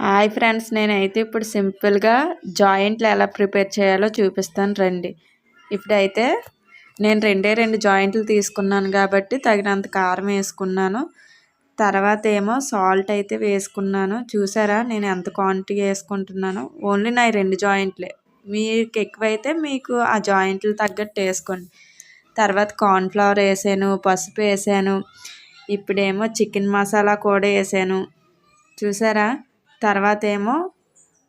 Hi friends, నేనైతే ఇప్పుడు సింపుల్గా జాయింట్లు ఎలా ప్రిపేర్ చేయాలో చూపిస్తాను రండి. ఇప్పుడైతే నేను రెండు జాయింట్లు తీసుకున్నాను కాబట్టి తగినంత కారం వేసుకున్నాను. తర్వాత ఏమో సాల్ట్ అయితే వేసుకున్నాను. చూసారా నేను ఎంత క్వాంటిటీ వేసుకుంటున్నాను. ఓన్లీ నా 2 జాయింట్లే. మీకు ఎక్కువైతే మీకు ఆ జాయింట్లు తగ్గట్టు వేసుకోండి. తర్వాత కార్న్ఫ్లవర్ వేసాను, పసుపు వేసాను. ఇప్పుడేమో చికెన్ మసాలా కూడా వేసాను. చూసారా, తర్వాత ఏమో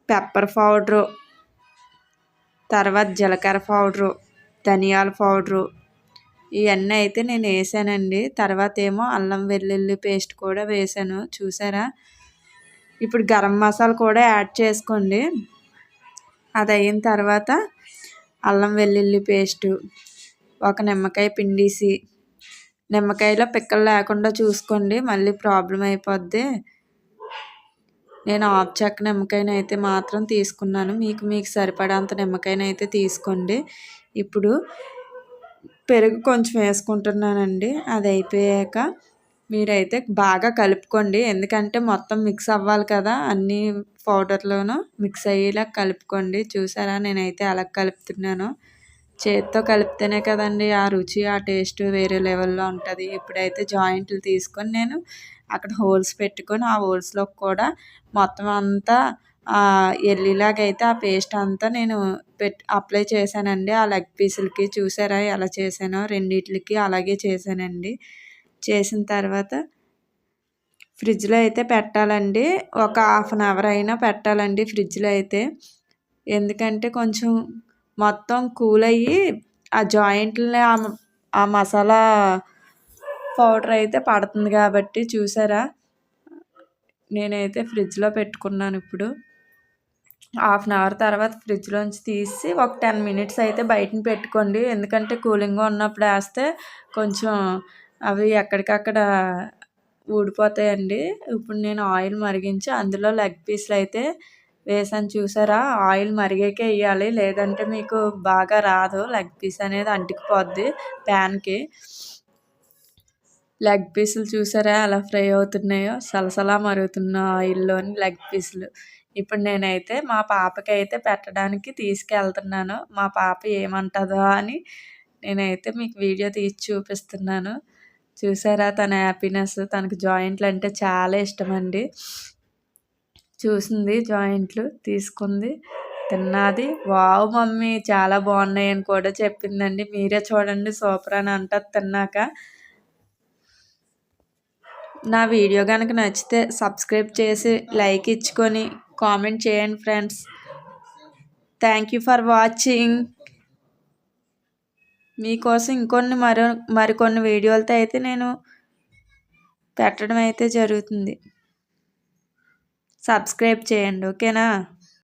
పెప్పర్ పౌడరు, తర్వాత జీలకర్ర పౌడరు, ధనియాల పౌడరు, ఇవన్నీ అయితే నేను వేసానండి. తర్వాత ఏమో అల్లం వెల్లుల్లి పేస్ట్ కూడా వేసాను. చూసారా, ఇప్పుడు గరం మసాలా కూడా యాడ్ చేసుకోండి. అది అయిన తర్వాత అల్లం వెల్లుల్లి పేస్టు, ఒక నిమ్మకాయ పిండేసి, నిమ్మకాయలో పిక్కలు లేకుండా చూసుకోండి, మళ్ళీ ప్రాబ్లం అయిపోద్ది. నేను హాఫ్ చెక్క నిమ్మకాయనైతే మాత్రం తీసుకున్నాను. మీకు సరిపడంత నిమ్మకాయనైతే తీసుకోండి. ఇప్పుడు పెరుగు కొంచెం వేసుకుంటున్నానండి. అది అయిపోయాక మీరైతే బాగా కలుపుకోండి. ఎందుకంటే మొత్తం మిక్స్ అవ్వాలి కదా, అన్ని పౌడర్లోనూ మిక్స్ అయ్యేలా కలుపుకోండి. చూసారా, నేనైతే అలా కలుపుతున్నాను. చేతితో కలిపితేనే కదండి ఆ రుచి, ఆ టేస్ట్ వేరే లెవెల్లో ఉంటుంది. ఇప్పుడైతే జాయింట్లు తీసుకొని నేను అక్కడ హోల్స్ పెట్టుకొని ఆ హోల్స్లో కూడా మొత్తం అంతా ఎల్లిలాగైతే ఆ పేస్ట్ అంతా నేను అప్లై చేశానండి ఆ లెగ్ పీసులకి. చూసారా ఎలా చేశానో, రెండిట్లకి అలాగే చేశానండి. చేసిన తర్వాత ఫ్రిడ్జ్లో అయితే పెట్టాలండి. ఒక 1/2 అవర్ అయినా పెట్టాలండి ఫ్రిడ్జ్లో అయితే. ఎందుకంటే కొంచెం మొత్తం కూల్ అయ్యి ఆ జాయింట్లని ఆ మసాలా పౌడర్ అయితే పడుతుంది కాబట్టి. చూసారా, నేనైతే ఫ్రిడ్జ్లో పెట్టుకున్నాను. ఇప్పుడు 1/2 అవర్ తర్వాత ఫ్రిడ్జ్లోంచి తీసి ఒక 10 మినిట్స్ అయితే బయటని పెట్టుకోండి. ఎందుకంటే కూలింగ్గా ఉన్నప్పుడు వేస్తే కొంచెం అవి ఎక్కడికక్కడ ఊడిపోతాయండి. ఇప్పుడు నేను ఆయిల్ మరిగించి అందులో లెగ్ పీస్లు అయితే వేసాను. చూసారా, ఆయిల్ మరిగాకే వేయాలి, లేదంటే మీకు బాగా రాదు. లెగ్ పీస్ అనేది అంటుకుపోద్ది ప్యాన్కి. లెగ్ పీసులు చూసారా ఎలా ఫ్రై అవుతున్నాయో, సలసలా మరుగుతున్న ఆయిల్లోని లెగ్ పీసులు. ఇప్పుడు నేనైతే మా పాపకి అయితే పెట్టడానికి తీసుకెళ్తున్నాను. మా పాప ఏమంటుందో అని నేనైతే మీకు వీడియో తీసి చూపిస్తున్నాను. చూసారా తన హ్యాపీనెస్. తనకు జాయింట్లు అంటే చాలా ఇష్టం అండి. చూసింది, జాయింట్లు తీసుకుంది, తిన్నది. వావ్ మమ్మీ చాలా బాగున్నాయి అని కూడా చెప్పిందండి. మీరే చూడండి, సూపర్ అని అంటారు తిన్నాక. నా వీడియో కనుక నచ్చితే సబ్స్క్రైబ్ చేసి లైక్ ఇచ్చుకొని కామెంట్ చేయండి friends. Thank you for watching. మీకోసం మరికొన్ని వీడియోలతో అయితే నేను పెట్టడం అయితే జరుగుతుంది. సబ్స్క్రైబ్ చేయండి, ఓకేనా.